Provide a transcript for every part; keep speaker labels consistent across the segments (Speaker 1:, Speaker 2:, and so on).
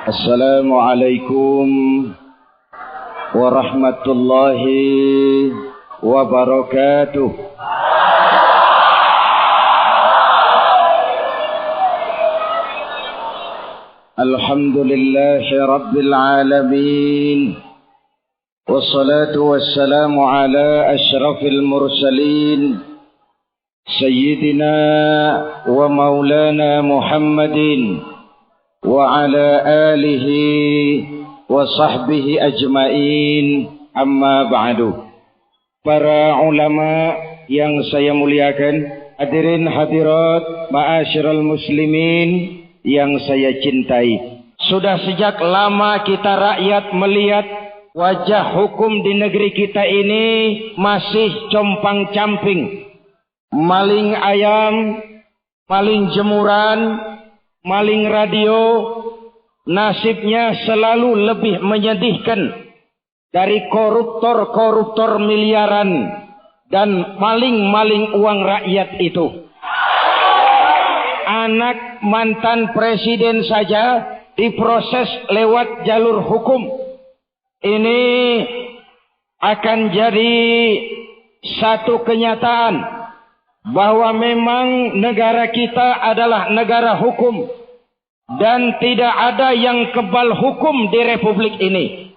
Speaker 1: Assalamualaikum warahmatullahi wabarakatuh. Alhamdulillahi rabbil alamin. Wassalatu wassalamu ala asyrafil mursalin Sayyidina wa maulana Muhammadin wa ala alihi wa sahbihi ajmain, amma ba'du. Para ulama yang saya muliakan, hadirin hadirat ma'asyiral muslimin yang saya cintai, sudah sejak lama kita rakyat melihat wajah hukum di negeri kita ini masih compang-camping. Maling ayam, maling jemuran, maling radio, nasibnya selalu lebih menyedihkan dari koruptor-koruptor miliaran dan maling-maling uang rakyat itu. Anak mantan presiden saja diproses lewat jalur hukum. Ini akan jadi satu kenyataan bahwa memang negara kita adalah negara hukum dan tidak ada yang kebal hukum di republik ini.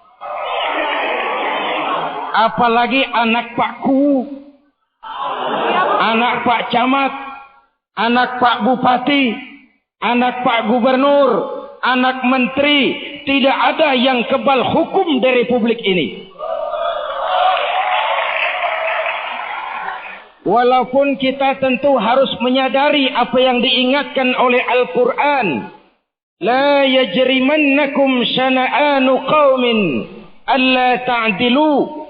Speaker 1: Apalagi anak Pak Ku, anak Pak Camat, anak Pak Bupati, anak Pak Gubernur, anak Menteri, tidak ada yang kebal hukum di republik ini. Walaupun kita tentu harus menyadari apa yang diingatkan oleh Al-Quran. La yajrimannakum syana'anu qawmin alla ta'dilu.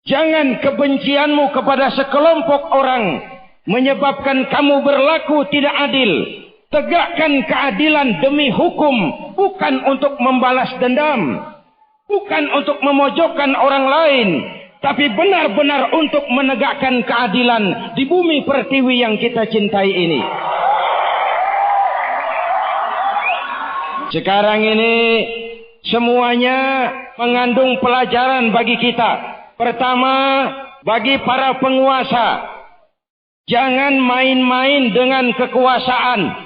Speaker 1: Jangan kebencianmu kepada sekelompok orang menyebabkan kamu berlaku tidak adil. Tegakkan keadilan demi hukum, bukan untuk membalas dendam, bukan untuk memojokkan orang lain, tapi benar-benar untuk menegakkan keadilan di bumi pertiwi yang kita cintai ini. Sekarang ini semuanya mengandung pelajaran bagi kita. Pertama, bagi para penguasa, jangan main-main dengan kekuasaan.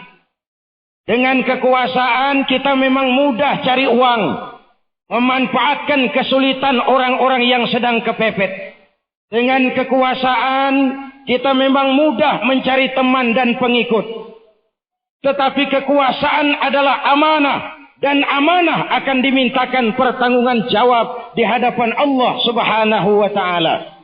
Speaker 1: Dengan kekuasaan kita memang mudah cari uang, memanfaatkan kesulitan orang-orang yang sedang kepepet. Dengan kekuasaan kita memang mudah mencari teman dan pengikut. Tetapi kekuasaan adalah amanah, dan amanah akan dimintakan pertanggungan jawab di hadapan Allah Subhanahu wa taala.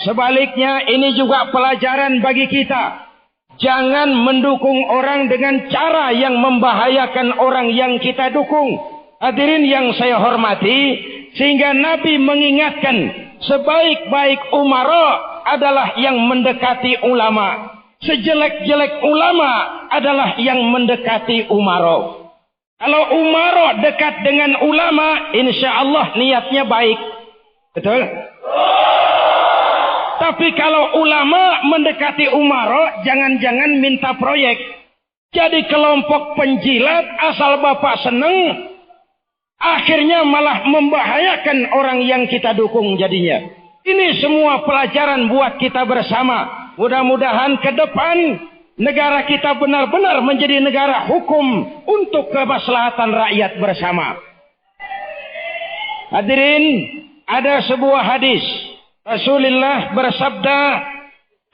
Speaker 1: Sebaliknya ini juga pelajaran bagi kita. Jangan mendukung orang dengan cara yang membahayakan orang yang kita dukung. Hadirin yang saya hormati, sehingga Nabi mengingatkan sebaik-baik umara adalah yang mendekati ulama. Sejelek-jelek ulama adalah yang mendekati umara. Kalau umara dekat dengan ulama, insya Allah niatnya baik. Betul? Tapi kalau ulama mendekati umara, jangan-jangan minta proyek. Jadi kelompok penjilat asal bapak seneng, akhirnya malah membahayakan orang yang kita dukung jadinya. Ini semua pelajaran buat kita bersama. Mudah-mudahan ke depan negara kita benar-benar menjadi negara hukum untuk kemaslahatan rakyat bersama. Hadirin, ada sebuah hadis. Rasulullah bersabda,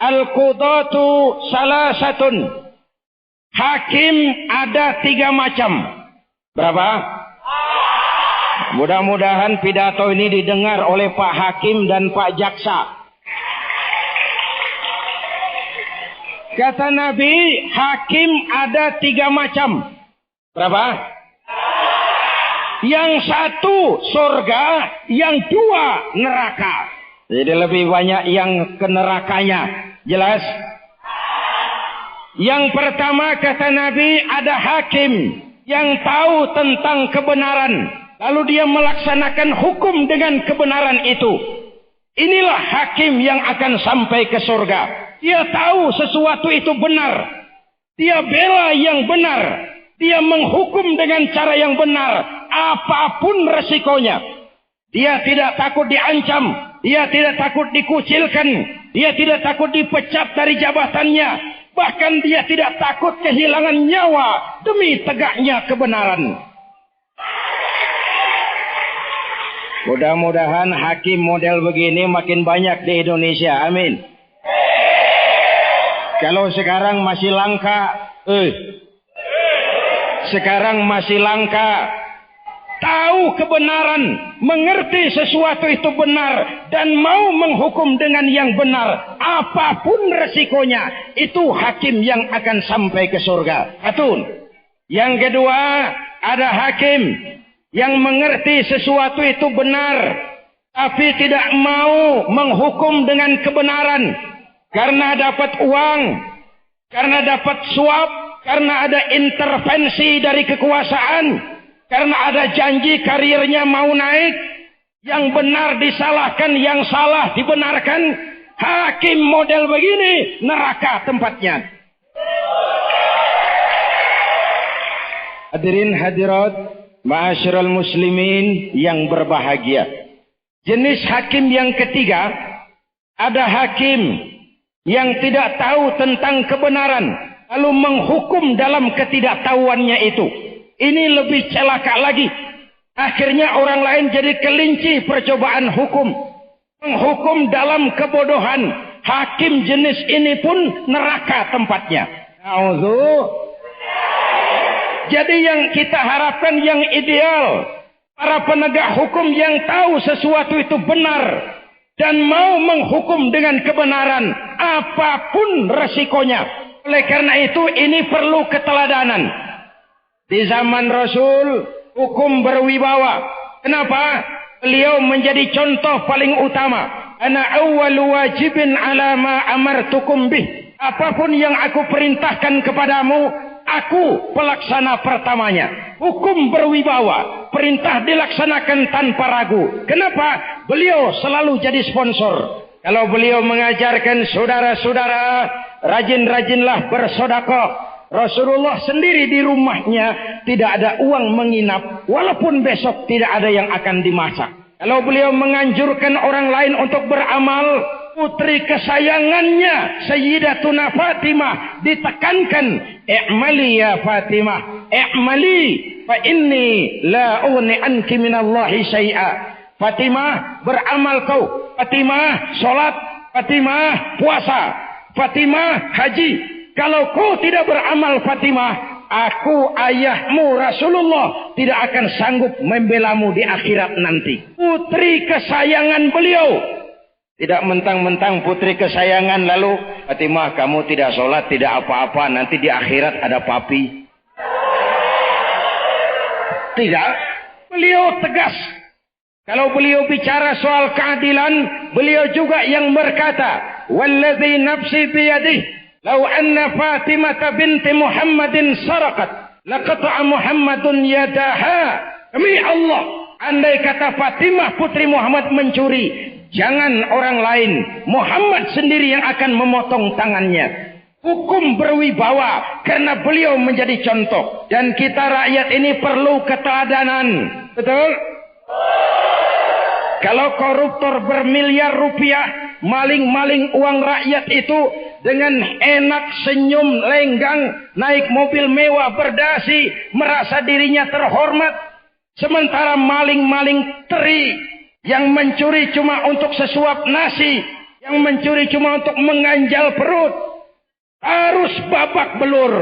Speaker 1: Al-Qudatu salasatun. Hakim ada 3 macam. Berapa? Mudah-mudahan pidato ini didengar oleh Pak Hakim dan Pak Jaksa. Kata Nabi, hakim ada 3 macam. Berapa? Yang 1 surga, yang 2 neraka. Jadi lebih banyak yang ke nerakanya. Jelas? Yang pertama kata Nabi, ada hakim yang tahu tentang kebenaran, lalu dia melaksanakan hukum dengan kebenaran itu. Inilah hakim yang akan sampai ke surga. Dia tahu sesuatu itu benar. Dia bela yang benar. Dia menghukum dengan cara yang benar, apapun resikonya. Dia tidak takut diancam, dia tidak takut dikucilkan, dia tidak takut dipecat dari jabatannya, bahkan dia tidak takut kehilangan nyawa demi tegaknya kebenaran. Mudah-mudahan hakim model begini makin banyak di Indonesia. Amin. Kalau sekarang masih langka, sekarang masih langka, tahu kebenaran, mengerti sesuatu itu benar, dan mau menghukum dengan yang benar, apapun resikonya, itu hakim yang akan sampai ke surga. Satu. Yang kedua, ada hakim yang mengerti sesuatu itu benar, tapi tidak mau menghukum dengan kebenaran, karena dapat uang, karena dapat suap, karena ada intervensi dari kekuasaan, karena ada janji karirnya mau naik, yang benar disalahkan, yang salah dibenarkan. Hakim model begini, neraka tempatnya. Hadirin hadirat, ma'asyiral muslimin yang berbahagia. Jenis hakim yang ketiga, ada hakim yang tidak tahu tentang kebenaran, lalu menghukum dalam ketidaktahuannya itu. Ini lebih celaka lagi. Akhirnya orang lain jadi kelinci percobaan hukum. Menghukum dalam kebodohan. Hakim jenis ini pun neraka tempatnya. Jadi yang kita harapkan yang ideal, para penegak hukum yang tahu sesuatu itu benar dan mau menghukum dengan kebenaran, apapun resikonya. Oleh karena itu ini perlu keteladanan. Di zaman Rasul, hukum berwibawa. Kenapa? Beliau menjadi contoh paling utama. Ana awwalu wajibin ala ma amartukum bih. Apapun yang aku perintahkan kepadamu, aku pelaksana pertamanya. Hukum berwibawa. Perintah dilaksanakan tanpa ragu. Kenapa? Beliau selalu jadi sponsor. Kalau beliau mengajarkan saudara-saudara, rajin-rajinlah bersedekah. Rasulullah sendiri di rumahnya tidak ada uang menginap, walaupun besok tidak ada yang akan dimasak. Kalau beliau menganjurkan orang lain untuk beramal, putri kesayangannya Sayyidatuna Fatimah ditekankan, i'mali ya Fatimah, i'mali fa inni la ughni anki minallahi syai'a. Fatimah, beramal kau. Fatimah, salat. Fatimah, puasa. Fatimah, haji. Kalau kau tidak beramal Fatimah, aku ayahmu Rasulullah tidak akan sanggup membelamu di akhirat nanti. Putri kesayangan beliau. Tidak mentang-mentang putri kesayangan lalu, Fatimah kamu tidak sholat, tidak apa-apa, nanti di akhirat ada papi. Tidak. Beliau tegas. Kalau beliau bicara soal keadilan, beliau juga yang berkata, "Walladzi nafsi biyadihi, law anna Fatimah binti Muhammadin saraqat, laqata'a Muhammadun yadaha." Demi Allah, andai kata Fatimah putri Muhammad mencuri, jangan orang lain, Muhammad sendiri yang akan memotong tangannya. Hukum berwibawa karena beliau menjadi contoh. Dan kita rakyat ini perlu keteladanan. Betul? Kalau koruptor bermiliar rupiah maling-maling uang rakyat itu dengan enak senyum lenggang, naik mobil mewah berdasi, merasa dirinya terhormat, sementara maling-maling teri yang mencuri cuma untuk sesuap nasi, yang mencuri cuma untuk mengganjal perut, harus babak belur.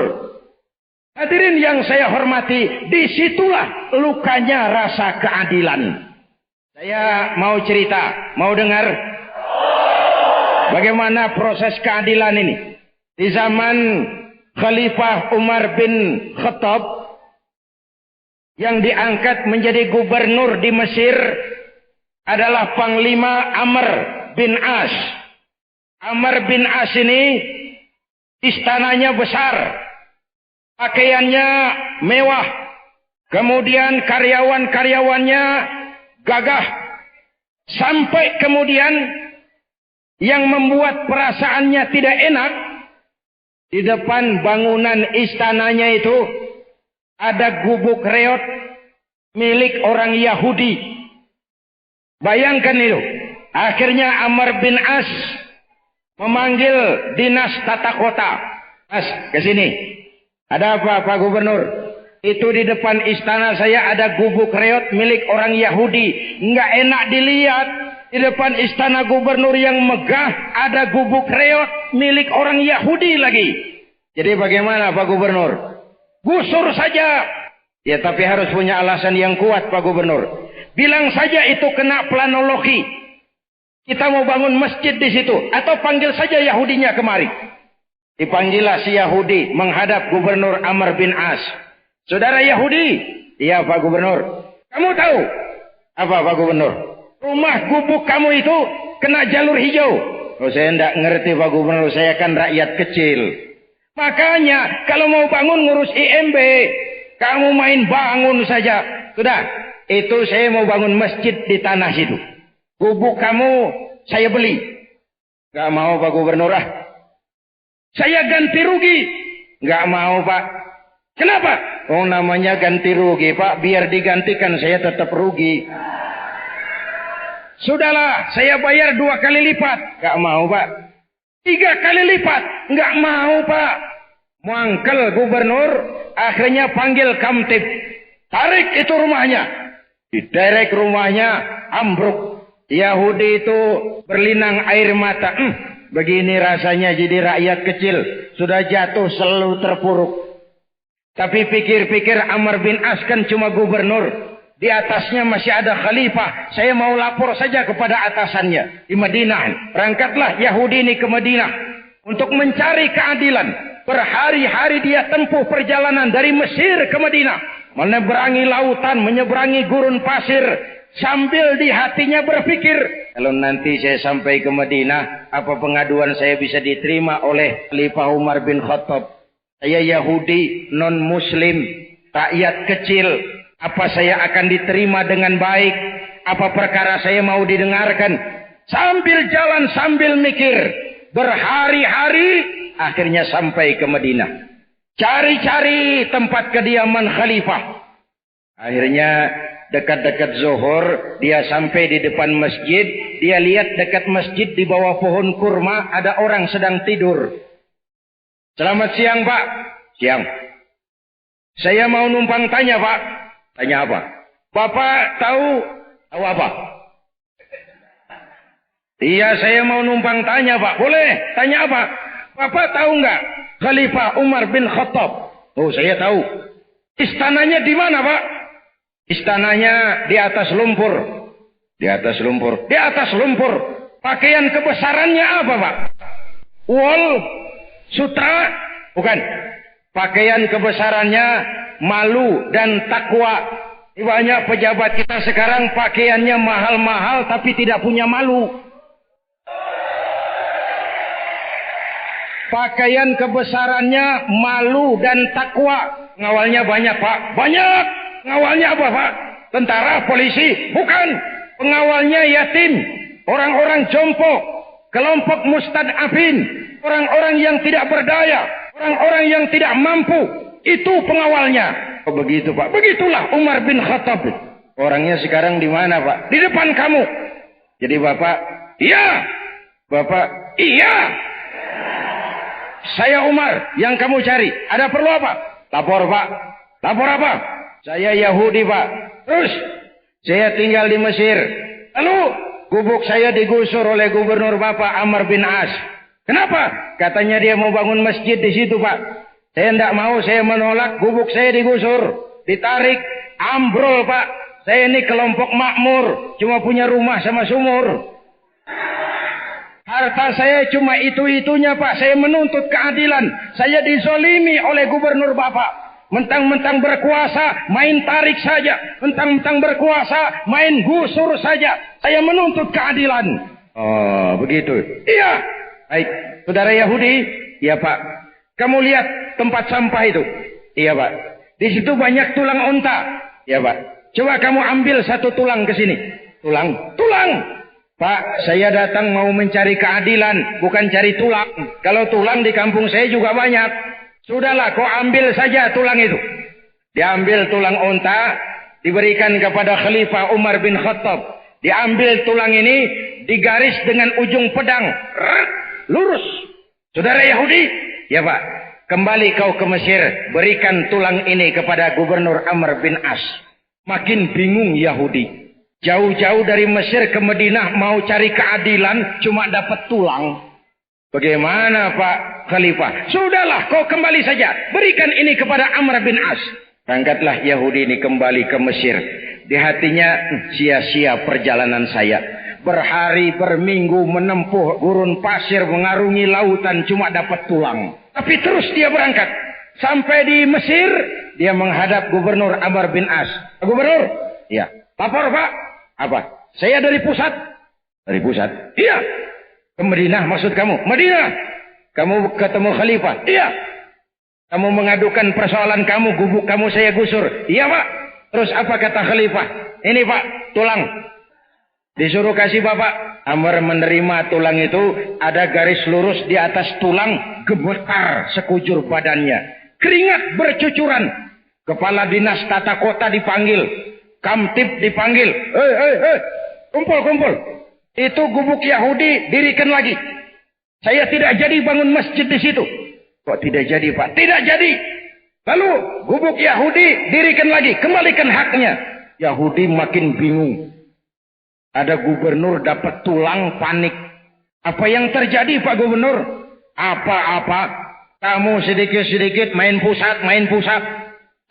Speaker 1: Hadirin yang saya hormati, disitulah lukanya rasa keadilan. Saya mau cerita, mau dengar bagaimana proses keadilan ini. Di zaman Khalifah Umar bin Khattab yang diangkat menjadi gubernur di Mesir adalah Panglima Amr bin As. Amr bin As ini istananya besar, pakaiannya mewah, kemudian karyawan-karyawannya gagah, sampai kemudian yang membuat perasaannya tidak enak, di depan bangunan istananya itu ada gubuk reot milik orang Yahudi. Bayangkan itu. Akhirnya Amr bin As memanggil dinas tata kota. Mas, ke sini. Ada apa, Pak Gubernur? Itu di depan istana saya ada gubuk reot milik orang Yahudi. Nggak enak dilihat. Di depan istana gubernur yang megah ada gubuk reot milik orang Yahudi lagi. Jadi bagaimana, Pak Gubernur? Gusur saja. Ya, tapi harus punya alasan yang kuat, Pak Gubernur. Bilang saja itu kena planologi. Kita mau bangun masjid di situ. Atau panggil saja Yahudinya kemari. Dipanggillah si Yahudi menghadap Gubernur Amr bin As. Saudara Yahudi. Iya, Pak Gubernur. Kamu tahu apa, Pak Gubernur? Rumah gubuk kamu itu kena jalur hijau. Oh, saya tidak ngerti, Pak Gubernur. Saya kan rakyat kecil. Makanya kalau mau bangun ngurus IMB, kamu main bangun saja. Sudah, itu saya mau bangun masjid di tanah situ. Gubuk kamu saya beli. Gak mau, Pak Gubernur. Saya ganti rugi. Gak mau, Pak. Kenapa? Oh, namanya ganti rugi, Pak. Biar digantikan saya tetap rugi. Sudahlah, saya bayar 2 kali lipat. Gak mau, Pak. 3 kali lipat. Gak mau, Pak. Mangkel Gubernur. Akhirnya panggil Kamtib. Tarik itu rumahnya. Diderek rumahnya. Ambruk. Yahudi itu berlinang air mata. Begini rasanya jadi rakyat kecil. Sudah jatuh selalu terpuruk. Tapi pikir-pikir Amr bin As kan cuma gubernur. Di atasnya masih ada khalifah. Saya mau lapor saja kepada atasannya di Madinah. Berangkatlah Yahudi ini ke Madinah untuk mencari keadilan. Berhari-hari dia tempuh perjalanan dari Mesir ke Madinah. Menyeberangi lautan, menyeberangi gurun pasir. Sambil di hatinya berpikir, kalau nanti saya sampai ke Madinah, apa pengaduan saya bisa diterima oleh Khalifah Umar bin Khattab? Saya Yahudi, non-Muslim, rakyat kecil. Apa saya akan diterima dengan baik? Apa perkara saya mau didengarkan? Sambil jalan, sambil mikir. Berhari-hari, akhirnya sampai ke Madinah. Cari-cari tempat kediaman khalifah. Akhirnya dekat-dekat zuhur, dia sampai di depan masjid. Dia lihat dekat masjid di bawah pohon kurma, ada orang sedang tidur. Selamat siang, Pak. Siang. Saya mau numpang tanya, Pak. Tanya apa? Bapak tahu apa? Iya, saya mau numpang tanya, Pak. Boleh? Tanya apa? Bapak tahu nggak Khalifah Umar bin Khattab? Oh, saya tahu. Istananya di mana, Pak? Istananya di atas lumpur. Di atas lumpur. Di atas lumpur. Pakaian kebesarannya apa, Pak? Wol? Sutra? Bukan. Pakaian kebesarannya malu dan takwa. Banyak pejabat kita sekarang pakaiannya mahal-mahal tapi tidak punya malu. Pakaian kebesarannya malu dan takwa. Ngawalnya banyak, Pak. Banyak. Ngawalnya apa, Pak? Tentara, polisi? Bukan. Pengawalnya yatim. Orang-orang jompo. Kelompok mustad'afin. Orang-orang yang tidak berdaya. Orang-orang yang tidak mampu. Itu pengawalnya. Oh, begitu, Pak. Begitulah Umar bin Khattab. Orangnya sekarang di mana, Pak? Di depan kamu. Jadi Bapak, iya. Bapak, iya. Saya Umar yang kamu cari. Ada perlu apa? Lapor, Pak. Lapor apa? Saya Yahudi, Pak. Terus, saya tinggal di Mesir. Lalu, gubuk saya digusur oleh gubernur Bapak Amr bin As. Kenapa? Katanya dia mau bangun masjid di situ, Pak. Saya tidak mau, saya menolak. Gubuk saya digusur. Ditarik. Ambrol, Pak. Saya ini kelompok makmur. Cuma punya rumah sama sumur. Harta saya cuma itu-itunya, Pak. Saya menuntut keadilan. Saya dizolimi oleh gubernur Bapak. Mentang-mentang berkuasa, main tarik saja. Mentang-mentang berkuasa, main gusur saja. Saya menuntut keadilan. Oh, begitu. Iya. Baik. Saudara Yahudi. Iya, Pak. Kamu lihat tempat sampah itu. Iya, Pak. Di situ banyak tulang unta. Iya, Pak. Coba kamu ambil 1 tulang ke sini. Tulang. Tulang. Pak, saya datang mau mencari keadilan, bukan cari tulang. Kalau tulang di kampung saya juga banyak. Sudahlah, kau ambil saja tulang itu. Diambil tulang unta, diberikan kepada Khalifah Umar bin Khattab. Diambil tulang ini, digaris dengan ujung pedang. Lurus. Saudara Yahudi? Ya Pak. Kembali kau ke Mesir. Berikan tulang ini kepada Gubernur Amr bin As. Makin bingung Yahudi. Jauh-jauh dari Mesir ke Madinah mau cari keadilan. Cuma dapat tulang. Bagaimana Pak Khalifah? Sudahlah kau kembali saja. Berikan ini kepada Amr bin As. Berangkatlah Yahudi ini kembali ke Mesir. Di hatinya, sia-sia perjalanan saya. Berhari berminggu menempuh gurun pasir, mengarungi lautan, cuma dapat tulang. Tapi terus dia berangkat. Sampai di Mesir, dia menghadap Gubernur Amr bin As. Gubernur? Ya. Lapor Pak. Apa? Saya dari pusat. Dari pusat? Iya. Ke Madinah maksud kamu? Madinah. Kamu ketemu Khalifah? Iya. Kamu mengadukan persoalan kamu, gubuk kamu saya gusur. Iya Pak. Terus apa kata Khalifah? Ini Pak, tulang. Disuruh kasih Bapak. Amr menerima tulang itu. Ada garis lurus di atas tulang. Gemetar sekujur badannya. Keringat bercucuran. Kepala dinas tata kota dipanggil. Kamtib dipanggil. Hei. Kumpul. Itu gubuk Yahudi dirikan lagi. Saya tidak jadi bangun masjid di situ. Kok tidak jadi Pak? Tidak jadi. Lalu gubuk Yahudi dirikan lagi. Kembalikan haknya. Yahudi makin bingung. Ada gubernur dapat tulang, panik. Apa yang terjadi Pak Gubernur? Apa-apa. Kamu sedikit-sedikit main pusat.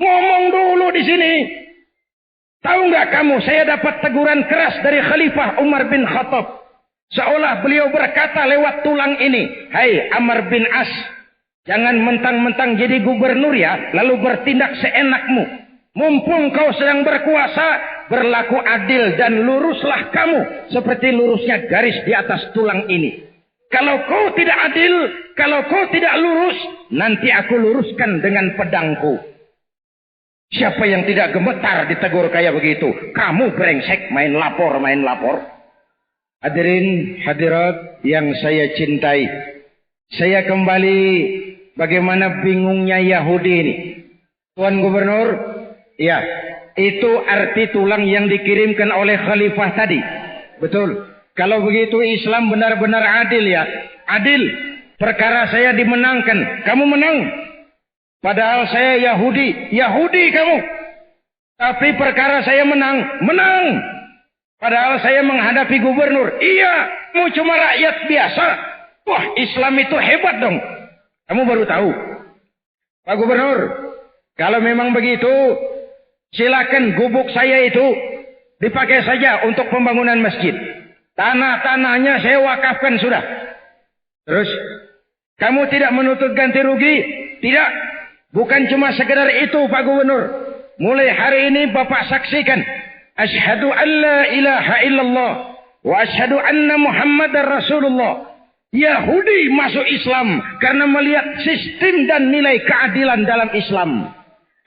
Speaker 1: Ngomong dulu di sini. Tahu nggak kamu, saya dapat teguran keras dari Khalifah Umar bin Khattab. Seolah beliau berkata lewat tulang ini. Hai Amr bin As. Jangan mentang-mentang jadi gubernur ya, lalu bertindak seenakmu. Mumpung kau sedang berkuasa, berlaku adil dan luruslah kamu. Seperti lurusnya garis di atas tulang ini. Kalau kau tidak adil, kalau kau tidak lurus, nanti aku luruskan dengan pedangku. Siapa yang tidak gemetar ditegur kayak begitu? Kamu brengsek, main lapor. Hadirin hadirat yang saya cintai. Saya kembali bagaimana bingungnya Yahudi ini. Tuan Gubernur, ya, itu arti tulang yang dikirimkan oleh Khalifah tadi. Betul. Kalau begitu Islam benar-benar adil ya. Adil. Perkara saya dimenangkan. Kamu menang. Padahal saya Yahudi. Yahudi kamu. Tapi perkara saya menang. Menang. Padahal saya menghadapi gubernur. Iya. Kamu cuma rakyat biasa. Wah, Islam itu hebat dong. Kamu baru tahu. Pak Gubernur. Kalau memang begitu, silakan gubuk saya itu dipakai saja untuk pembangunan masjid. Tanah-tanahnya saya wakafkan sudah. Terus, kamu tidak menuntut ganti rugi? Tidak. Bukan cuma sekedar itu Pak Gubernur. Mulai hari ini Bapak saksikan. Asyhadu an la ilaha illallah. Wa asyhadu anna Muhammadar Rasulullah. Yahudi masuk Islam karena melihat sistem dan nilai keadilan dalam Islam.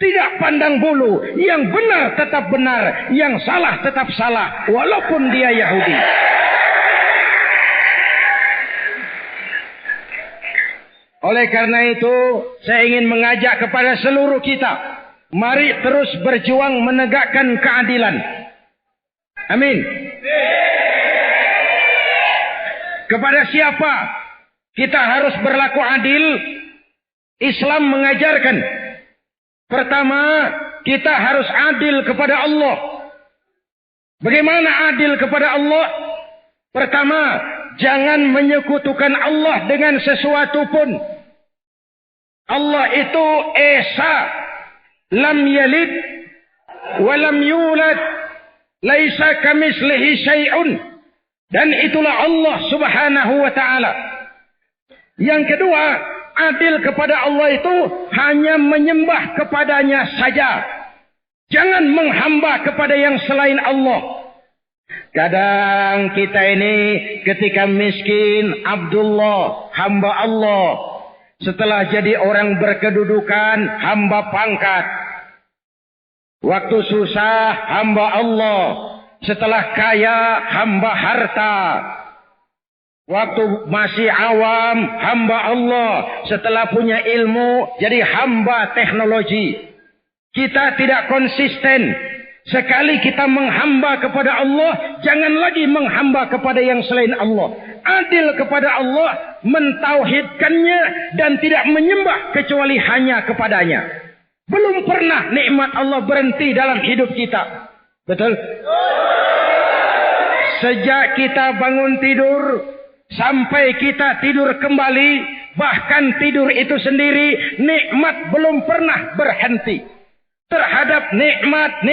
Speaker 1: Tidak pandang bulu. Yang benar tetap benar. Yang salah tetap salah. Walaupun dia Yahudi. Oleh karena itu, saya ingin mengajak kepada seluruh kita. Mari terus berjuang menegakkan keadilan. Amin. Kepada siapa kita harus berlaku adil? Islam mengajarkan. Pertama, kita harus adil kepada Allah. Bagaimana adil kepada Allah? Pertama, jangan menyekutukan Allah dengan sesuatu pun. Allah itu Esa. Lam yalid. Walam yulad. Laisa kamislihi syai'un. Dan itulah Allah subhanahu wa ta'ala. Yang kedua, adil kepada Allah itu hanya menyembah kepadanya saja. Jangan menghamba kepada yang selain Allah. Kadang kita ini ketika miskin, Abdullah, hamba Allah. Setelah jadi orang berkedudukan, hamba pangkat. Waktu susah, hamba Allah. Setelah kaya, hamba harta. Waktu masih awam, hamba Allah. Setelah punya ilmu, jadi hamba teknologi. Kita tidak konsisten. Sekali kita menghamba kepada Allah, jangan lagi menghamba kepada yang selain Allah. Adil kepada Allah, mentauhidkannya dan tidak menyembah kecuali hanya kepadanya. Belum pernah nikmat Allah berhenti dalam hidup kita. Betul? Sejak kita bangun tidur sampai kita tidur kembali, bahkan tidur itu sendiri, nikmat belum pernah berhenti. Terhadap nikmat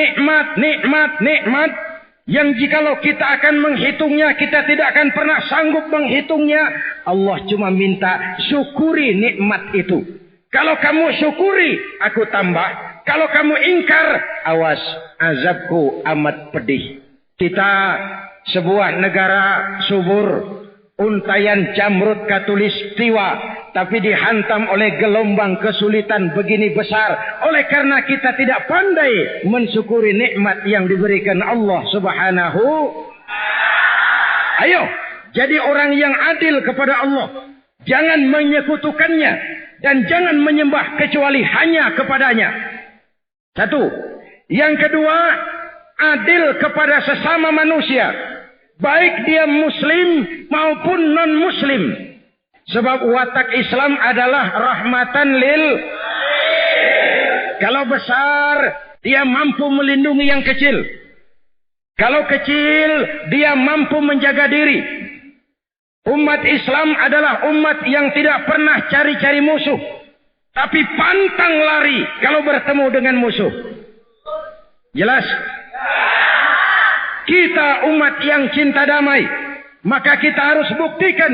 Speaker 1: yang jikalau kita akan menghitungnya, kita tidak akan pernah sanggup menghitungnya. Allah cuma minta syukuri nikmat itu. Kalau kamu syukuri, aku tambah. Kalau kamu ingkar, awas, azabku amat pedih. Kita sebuah negara subur, untayan Jamrud Katulistiwa, tapi dihantam oleh gelombang kesulitan begini besar. Oleh karena kita tidak pandai mensyukuri nikmat yang diberikan Allah Subhanahu. Ayo, jadi orang yang adil kepada Allah. Jangan menyekutukannya dan jangan menyembah kecuali hanya kepadanya. Satu. Yang kedua, adil kepada sesama manusia. Baik dia muslim maupun non-muslim. Sebab watak Islam adalah rahmatan lil. Kalau besar, dia mampu melindungi yang kecil. Kalau kecil, dia mampu menjaga diri. Umat Islam adalah umat yang tidak pernah cari-cari musuh. Tapi pantang lari kalau bertemu dengan musuh. Jelas? Kita umat yang cinta damai. Maka kita harus buktikan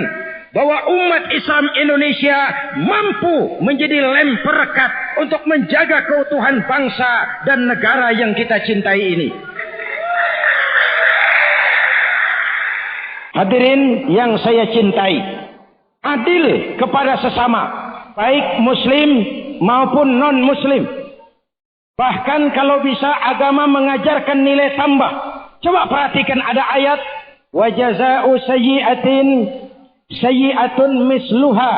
Speaker 1: bahwa umat Islam Indonesia mampu menjadi lem perekat untuk menjaga keutuhan bangsa dan negara yang kita cintai ini. Hadirin yang saya cintai, adil kepada sesama, baik muslim maupun non-muslim. Bahkan kalau bisa agama mengajarkan nilai tambah. Coba perhatikan ada ayat, wa jazaa'u sayyi'atin sayyi'atun misluha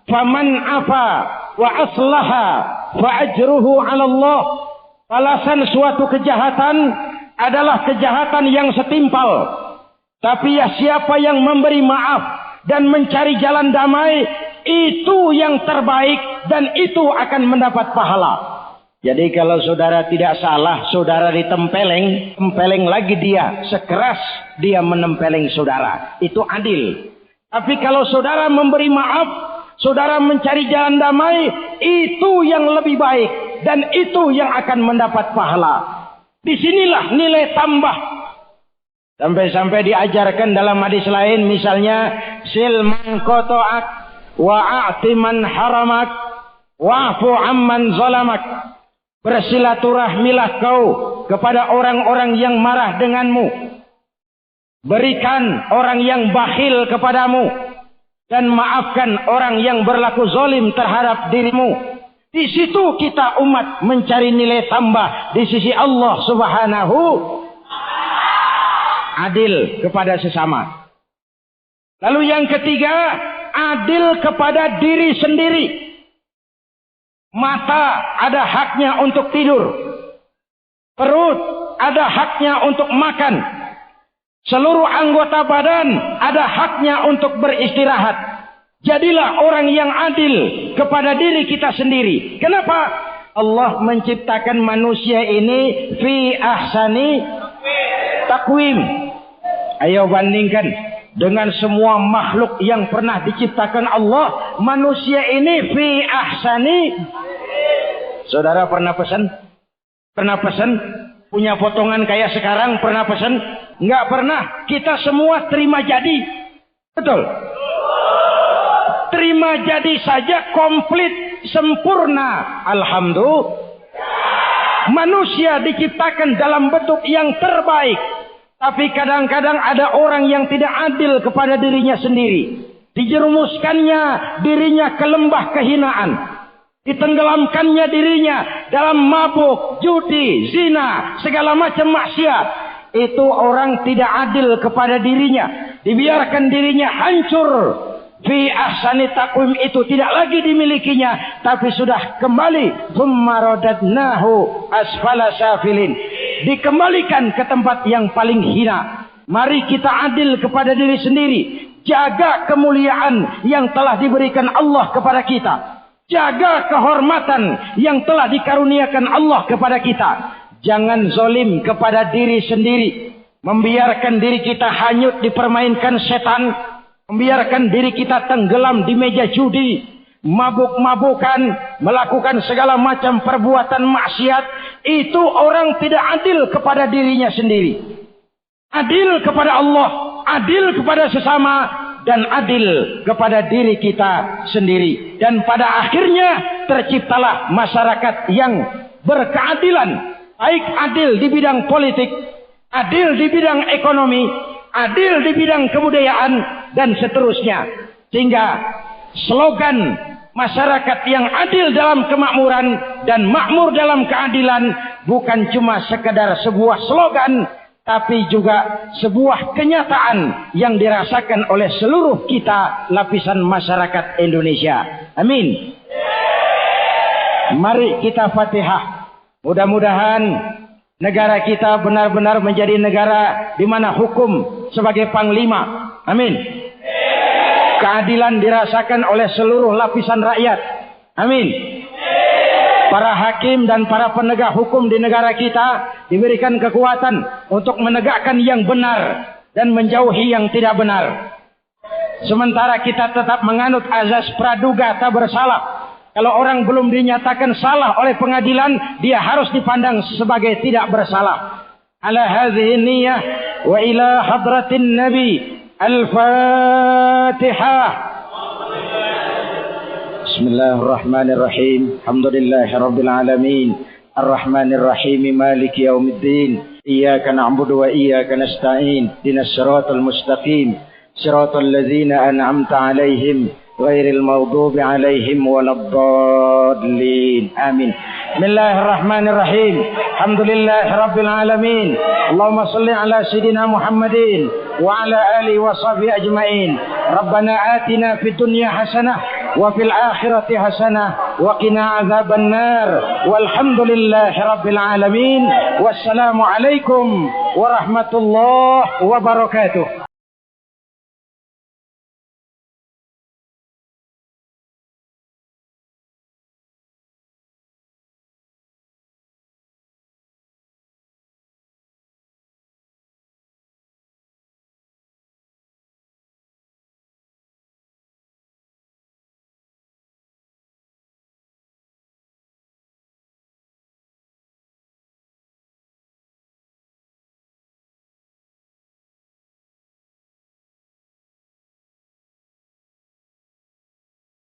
Speaker 1: faman afa wa aslaha fa ajruhu 'ala Allah. Balasan suatu kejahatan adalah kejahatan yang setimpal. Tapi ya siapa yang memberi maaf dan mencari jalan damai, itu yang terbaik dan itu akan mendapat pahala. Jadi kalau saudara tidak salah, saudara ditempeleng, tempeleng lagi dia, sekeras dia menempeleng saudara. Itu adil. Tapi kalau saudara memberi maaf, saudara mencari jalan damai, itu yang lebih baik dan itu yang akan mendapat pahala. Disinilah nilai tambah. Sampai-sampai diajarkan dalam hadis lain, misalnya silman qata'ak wa'ati man haramak wa'fu amman zalamak. Bersilaturahmilah kau kepada orang-orang yang marah denganmu. Berikan orang yang bakhil kepadamu. Dan maafkan orang yang berlaku zalim terhadap dirimu. Di situ kita umat mencari nilai tambah di sisi Allah Subhanahu. Adil kepada sesama. Lalu yang ketiga, adil kepada diri sendiri. Mata ada haknya untuk tidur. Perut ada haknya untuk makan. Seluruh anggota badan ada haknya untuk beristirahat. Jadilah orang yang adil kepada diri kita sendiri. Kenapa? Allah menciptakan manusia ini fi ahsani takwim. Ayo bandingkan dengan semua makhluk yang pernah diciptakan Allah, manusia ini fi ahsani. Saudara pernah pesan? Pernah pesan? Punya potongan kayak sekarang pernah pesan? Enggak pernah. Kita semua terima jadi. Betul? Terima jadi saja komplit, sempurna. Alhamdulillah. Manusia diciptakan dalam bentuk yang terbaik. Tapi kadang-kadang ada orang yang tidak adil kepada dirinya sendiri. Dijerumuskannya dirinya ke lembah kehinaan. Ditenggelamkannya dirinya dalam mabuk, judi, zina, segala macam maksiat. Itu orang tidak adil kepada dirinya. Dibiarkan dirinya hancur fi ahsani taqwim itu tidak lagi dimilikinya, tapi sudah kembali, thumma radadnahu asfala safilin, dikembalikan ke tempat yang paling hina. Mari kita adil kepada diri sendiri, jaga kemuliaan yang telah diberikan Allah kepada kita, jaga kehormatan yang telah dikaruniakan Allah kepada kita. Jangan zalim kepada diri sendiri, membiarkan diri kita hanyut dipermainkan setan, membiarkan diri kita tenggelam di meja judi, mabuk-mabukan, melakukan segala macam perbuatan maksiat. Itu orang tidak adil kepada dirinya sendiri. Adil kepada Allah, adil kepada sesama, dan adil kepada diri kita sendiri. Dan pada akhirnya terciptalah masyarakat yang berkeadilan, baik adil di bidang politik, adil di bidang ekonomi, adil di bidang kebudayaan, dan seterusnya. Sehingga slogan masyarakat yang adil dalam kemakmuran dan makmur dalam keadilan bukan cuma sekedar sebuah slogan, tapi juga sebuah kenyataan yang dirasakan oleh seluruh kita lapisan masyarakat Indonesia. Amin. Mari kita Fatihah. Mudah-mudahan negara kita benar-benar menjadi negara di mana hukum sebagai panglima. Amin. Keadilan dirasakan oleh seluruh lapisan rakyat. Amin. Para hakim dan para penegak hukum di negara kita diberikan kekuatan untuk menegakkan yang benar dan menjauhi yang tidak benar. Sementara kita tetap menganut azas praduga tak bersalah. Kalau orang belum dinyatakan salah oleh pengadilan, dia harus dipandang sebagai tidak bersalah. Ala hadhihi niyyah wa ila hadratin nabi. Al-Fatihah. Bismillahirrahmanirrahim. Alhamdulillahirabbil alamin. Arrahmanir rahim. Maliki yaumiddin. Iyyaka na'budu wa iyyaka nasta'in. Ihdinas siratal mustaqim. Siratal ladzina an'amta 'alaihim ghairil maghdubi 'alaihim waladdallin. Amin. Bismillahirrahmanirrahim. Alhamdulillahirabbil alamin. Allahumma shalli ala sayidina Muhammadin wa ala alihi wa sahbihi ajmain. Rabbana atina fid dunya hasanah wa fil akhirati hasanah wa qina adzaban nar. Walhamdulillahi rabbil alamin. Wassalamu alaikum warahmatullahi wabarakatuh.